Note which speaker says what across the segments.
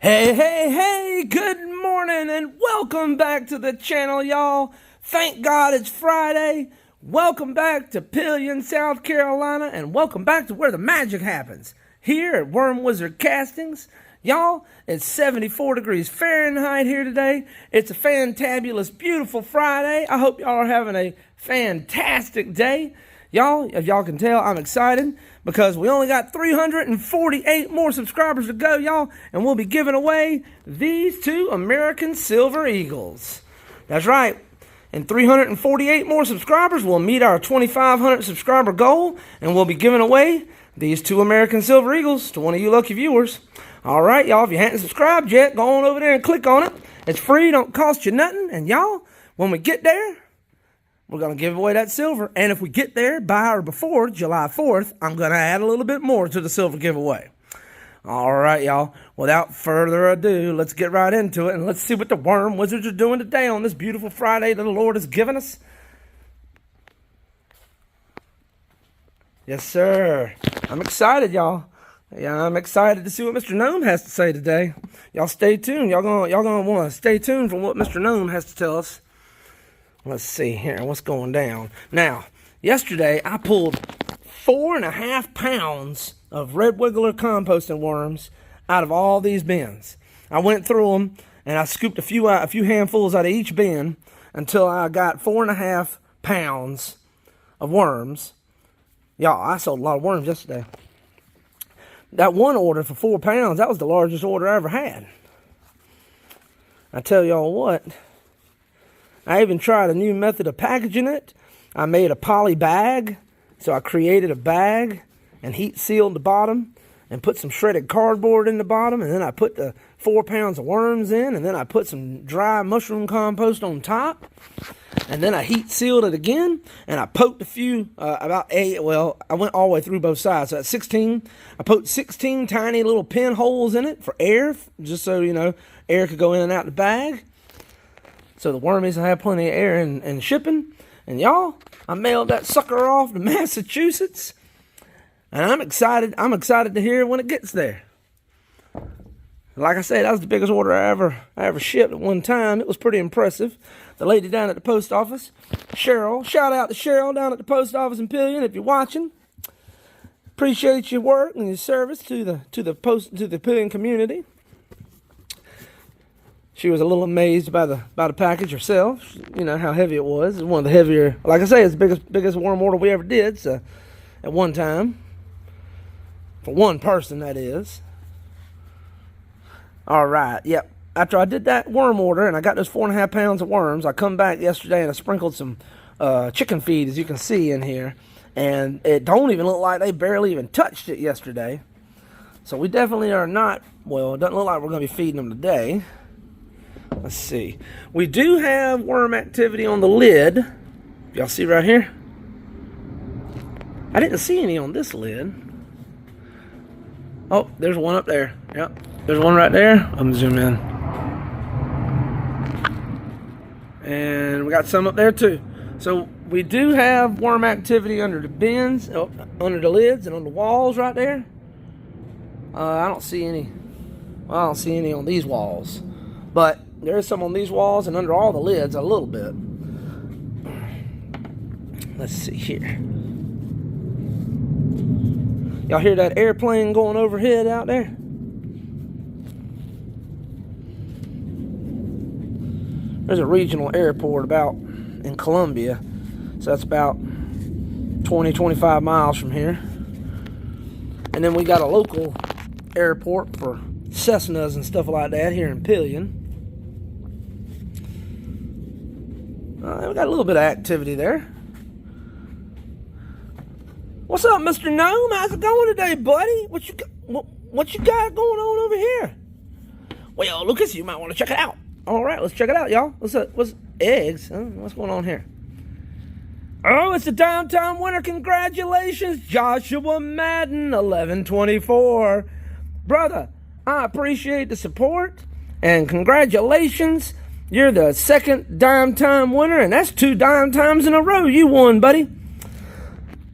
Speaker 1: Hey, good morning and welcome back to the channel, y'all. Thank God it's Friday. Welcome back to Pelion, South Carolina, and welcome back to where the magic happens, here at wormwizardcastings. Y'all, it's 74 degrees Fahrenheit here today. It's a fantabulous, beautiful Friday. I hope y'all are having a fantastic day. Y'all, if y'all can tell, I'm excited because we only got 348 more subscribers to go, y'all, and we'll be giving away these two American Silver Eagles. That's right. And 348 more subscribers will meet our 2,500 subscriber goal, and we'll be giving away these two American Silver Eagles to one of you lucky viewers. All right, y'all, if you hadn't subscribed yet, go on over there and click on it. It's free, don't cost you nothing, and y'all, when we get there, we're going to give away that silver. And if we get there by or before July 4th, I'm going to add a little bit more to the silver giveaway. All right, y'all. Without further ado, let's get right into it. And let's see what the Worm Wizards are doing today on this beautiful Friday that the Lord has given us. Yes, sir. I'm excited, y'all. Yeah, I'm excited to see what Mr. Gnome has to say today. Y'all stay tuned. Y'all gonna want to stay tuned for what Mr. Gnome has to tell us. Let's see here, what's going down. Now, yesterday I pulled 4.5 pounds of red wiggler composting worms out of all these bins. I went through them and I scooped a few handfuls out of each bin until I got 4.5 pounds of worms. Y'all, I sold a lot of worms yesterday. That one order for 4 pounds, that was the largest order I ever had. I tell y'all what, I even tried a new method of packaging it. I made a poly bag. So I created a bag and heat sealed the bottom and put some shredded cardboard in the bottom. And then I put the 4 pounds of worms in. And then I put some dry mushroom compost on top. And then I heat sealed it again. And I poked a few, I went all the way through both sides. So at 16, I poked 16 tiny little pinholes in it for air. Just so, air could go in and out the bag. So the wormies will have plenty of air and shipping. And y'all, I mailed that sucker off to Massachusetts. And I'm excited. I'm excited to hear when it gets there. Like I said, that was the biggest order I ever shipped at one time. It was pretty impressive. The lady down at the post office, Cheryl, shout out to Cheryl down at the post office in Pelion if you're watching. Appreciate your work and your service to the Pelion community. She was a little amazed by the package herself. You know how heavy it was. It's one of the heavier. Like I say, it's the biggest worm order we ever did. So, at one time, for one person, that is. All right. Yep. After I did that worm order and I got those 4.5 pounds of worms, I come back yesterday and I sprinkled some chicken feed, as you can see in here, and it don't even look like they barely even touched it yesterday. So we definitely are not. Well, it doesn't look like we're going to be feeding them today. Let's see. We do have worm activity on the lid. Y'all see right here? I didn't see any on this lid. Oh, there's one up there. Yep. There's one right there. I'm going to zoom in. And we got some up there too. So we do have worm activity under the bins, under the lids and on the walls right there. I don't see any. Well, I don't see any on these walls. But there is some on these walls and under all the lids a little bit. Let's see here. Y'all hear that airplane going overhead out there? There's a regional airport about in Columbia. So that's about 20-25 miles from here. And then we got a local airport for Cessnas and stuff like that here in Pelion. We got a little bit of activity there. What's up, Mr. Gnome? How's it going today, buddy? What you got going on over here? Well, Lucas, you might want to check it out. All right, let's check it out, y'all. What's eggs? What's going on here? Oh, it's the Dime winner. Congratulations, Joshua Madden, 1124. Brother, I appreciate the support, and congratulations. You're the second Dime Time winner, and that's 2 Dime Times in a row you won, buddy.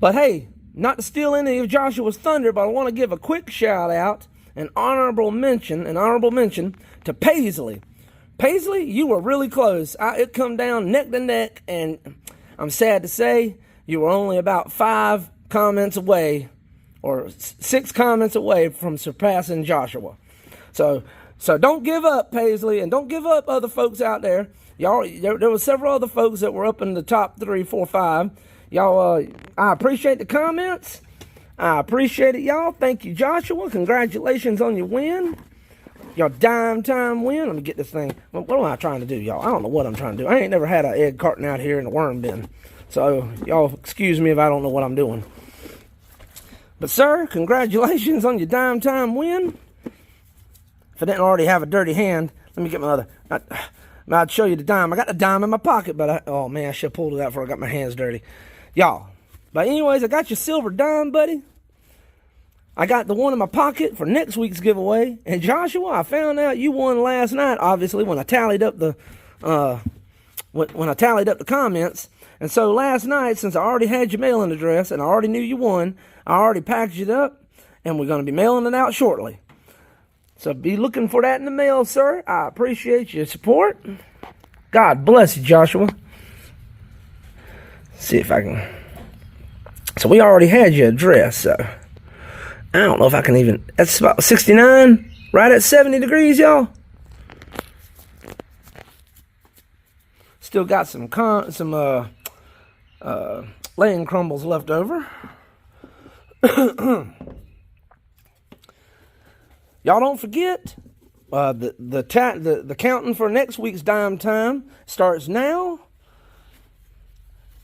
Speaker 1: But hey, not to steal any of Joshua's thunder, but I want to give a quick shout out an honorable mention to Paisley. Paisley, you were really close. It come down neck to neck, and I'm sad to say you were only about 5 comments away, or 6 comments away from surpassing Joshua. So don't give up, Paisley, and don't give up other folks out there. Y'all, there were several other folks that were up in the top 3, 4, 5. Y'all, I appreciate the comments. I appreciate it, y'all. Thank you, Joshua. Congratulations on your win. Your dime time win. Let me get this thing. What am I trying to do, y'all? I don't know what I'm trying to do. I ain't never had an egg carton out here in the worm bin. So, y'all excuse me if I don't know what I'm doing. But, sir, congratulations on your dime time win. If I didn't already have a dirty hand, let me get my other. I'd show you the dime. I got the dime in my pocket, but oh, man, I should have pulled it out before I got my hands dirty. Y'all. But anyways, I got your silver dime, buddy. I got the one in my pocket for next week's giveaway. And Joshua, I found out you won last night, obviously, when I tallied up the comments. And so last night, since I already had your mailing address and I already knew you won, I already packaged it up, and we're going to be mailing it out shortly. So be looking for that in the mail, sir. I appreciate your support. God bless you, Joshua. Let's see if I can. So we already had your address, so I don't know if I can even. That's about 69, right at 70 degrees, y'all. Still got some laying crumbles left over. Y'all don't forget, the counting for next week's dime time starts now.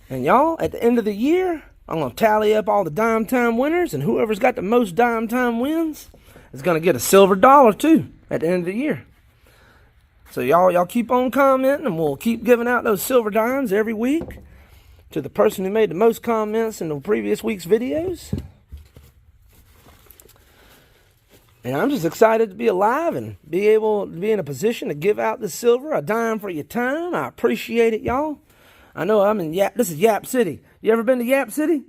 Speaker 1: And y'all, at the end of the year, I'm going to tally up all the dime time winners, and whoever's got the most dime time wins is going to get a silver dollar, too, at the end of the year. So y'all keep on commenting, and we'll keep giving out those silver dimes every week to the person who made the most comments in the previous week's videos. And I'm just excited to be alive and be able to be in a position to give out the silver, a dime for your time. I appreciate it, y'all. I know I'm in this is Yap City. You ever been to Yap City?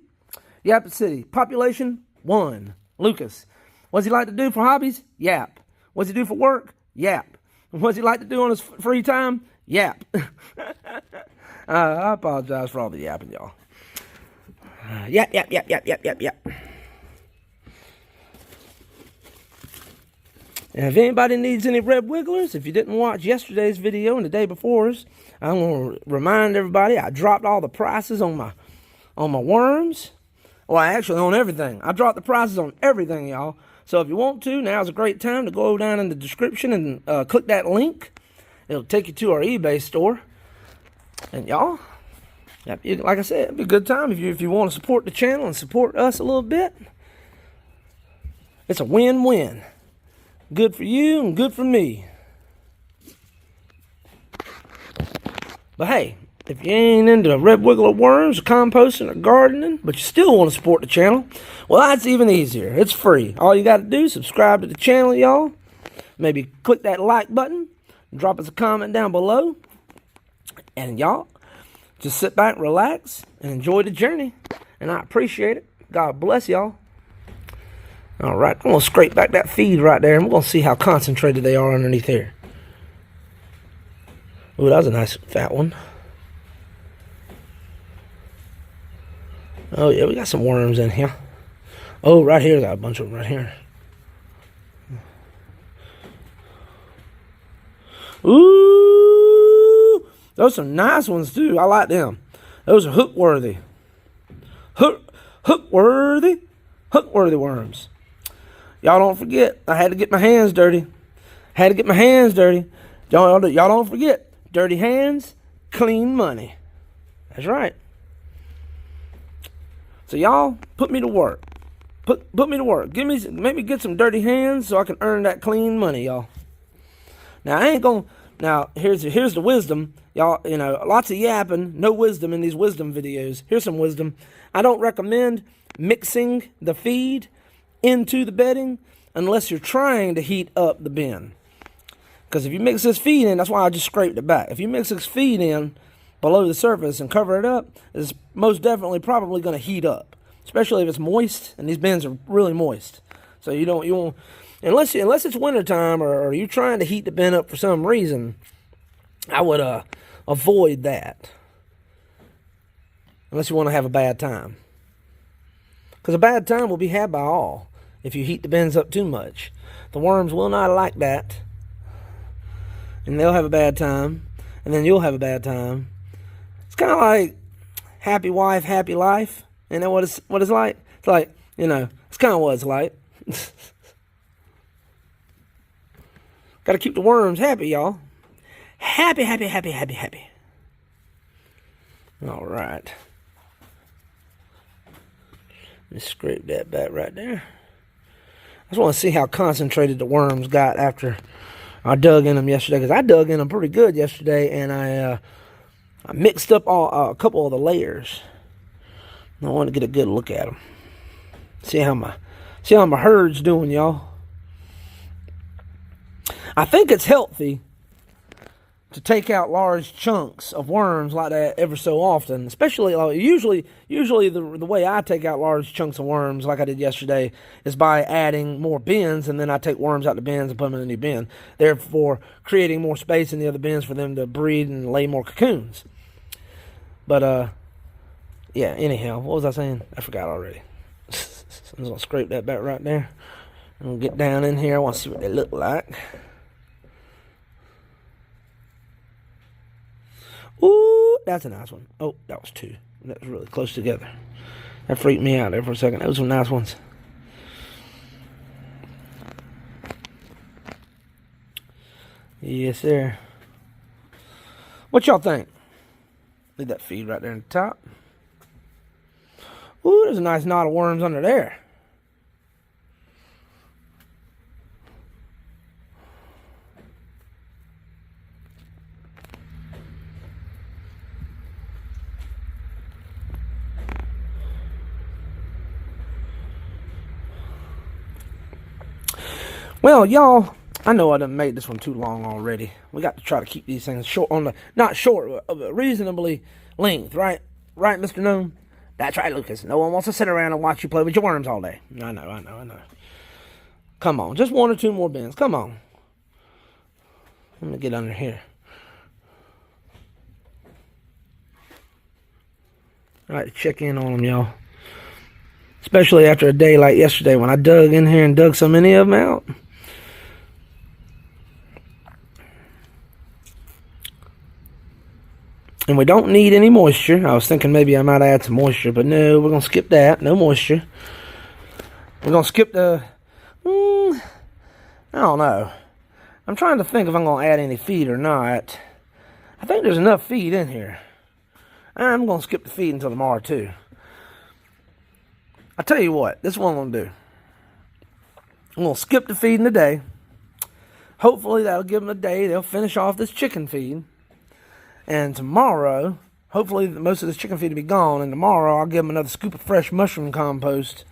Speaker 1: Yap City. Population 1. Lucas. What's he like to do for hobbies? Yap. What's he do for work? Yap. What's he like to do on his free time? Yap. I apologize for all the yapping, y'all. Yap. And if anybody needs any red wigglers, if you didn't watch yesterday's video and the day before's, I'm going to remind everybody I dropped all the prices on my worms. Well, actually on everything. I dropped the prices on everything, y'all. So if you want to, now's a great time to go down in the description and click that link. It'll take you to our eBay store. And y'all, like I said, it'll be a good time if you want to support the channel and support us a little bit. It's a win-win. Good for you and good for me. But hey, if you ain't into red wiggler worms or composting or gardening, but you still want to support the channel, well, that's even easier. It's free. All you got to do is subscribe to the channel, y'all. Maybe click that like button. Drop us a comment down below. And y'all, just sit back, relax, and enjoy the journey. And I appreciate it. God bless y'all. All right, I'm going to scrape back that feed right there, and we're going to see how concentrated they are underneath here. Ooh, that was a nice fat one. Oh, yeah, we got some worms in here. Oh, right here, got a bunch of them right here. Ooh, those are some nice ones, too. I like them. Those are hook-worthy. Hook-worthy worms. Y'all don't forget, I had to get my hands dirty. Y'all don't forget, dirty hands, clean money. That's right. So y'all, put me to work. Put me to work. Make me get some dirty hands so I can earn that clean money, y'all. Now I ain't gonna. Now here's the wisdom, y'all. You know, lots of yapping, no wisdom in these wisdom videos. Here's some wisdom. I don't recommend mixing the feed into the bedding unless you're trying to heat up the bin. Because if you mix this feed in, that's why I just scraped it back. If you mix this feed in below the surface and cover it up, it's most definitely probably going to heat up, especially if it's moist, and these bins are really moist. So you won't. unless it's wintertime or you're trying to heat the bin up for some reason, I would avoid that. Unless you want to have a bad time. Because a bad time will be had by all if you heat the bins up too much. The worms will not like that. And they'll have a bad time. And then you'll have a bad time. It's kind of like happy wife, happy life. You know what it's like? It's like, it's kind of what it's like. Got to keep the worms happy, y'all. Happy, happy, happy, happy, happy. All right. Let me scrape that back right there. I just want to see how concentrated the worms got after I dug in them yesterday. Because I dug in them pretty good yesterday. And I mixed up a couple of the layers. I want to get a good look at them. See how my herd's doing, y'all. I think it's healthy to take out large chunks of worms like that ever so often. Especially, usually the way I take out large chunks of worms, like I did yesterday, is by adding more bins, and then I take worms out the bins and put them in a new bin, therefore creating more space in the other bins for them to breed and lay more cocoons. But, yeah, anyhow, what was I saying? I forgot already. I'm just going to scrape that back right there. I'm going to get down in here. I want to see what they look like. Ooh, that's a nice one. Oh, that was two. That was really close together. That freaked me out there for a second. Those were nice ones. Yes, sir. What y'all think? Leave that feed right there on the top. Ooh, there's a nice knot of worms under there. Well, y'all, I know I done made this one too long already. We got to try to keep these things short not short, but reasonably length, right? Right, Mr. Gnome? That's right, Lucas. No one wants to sit around and watch you play with your worms all day. I know. Come on, just one or two more bins. Come on. Let me get under here. All right, check in on them, y'all. Especially after a day like yesterday when I dug in here and dug so many of them out. And we don't need any moisture. I was thinking maybe I might add some moisture, but no, we're going to skip that. No moisture. We're going to skip the... I don't know. I'm trying to think if I'm going to add any feed or not. I think there's enough feed in here. I'm going to skip the feed until tomorrow, too. I'll tell you what. This is what I'm going to do. I'm going to skip the feed in the day. Hopefully, that'll give them a day. They'll finish off this chicken feed. And tomorrow, hopefully most of this chicken feed will be gone. And tomorrow, I'll give them another scoop of fresh mushroom compost.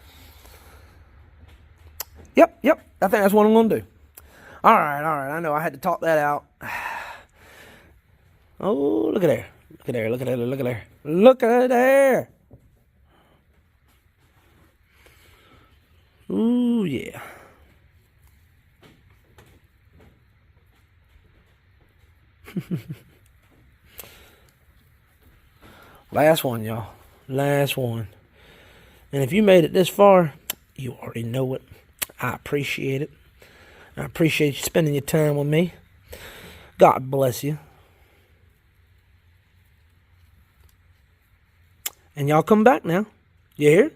Speaker 1: Yep. I think that's what I'm going to do. All right. I know I had to talk that out. Oh, look at there. Look at there. Ooh, yeah. Last one, y'all. Last one. And if you made it this far, you already know it. I appreciate it. I appreciate you spending your time with me. God bless you. And y'all come back now. You hear?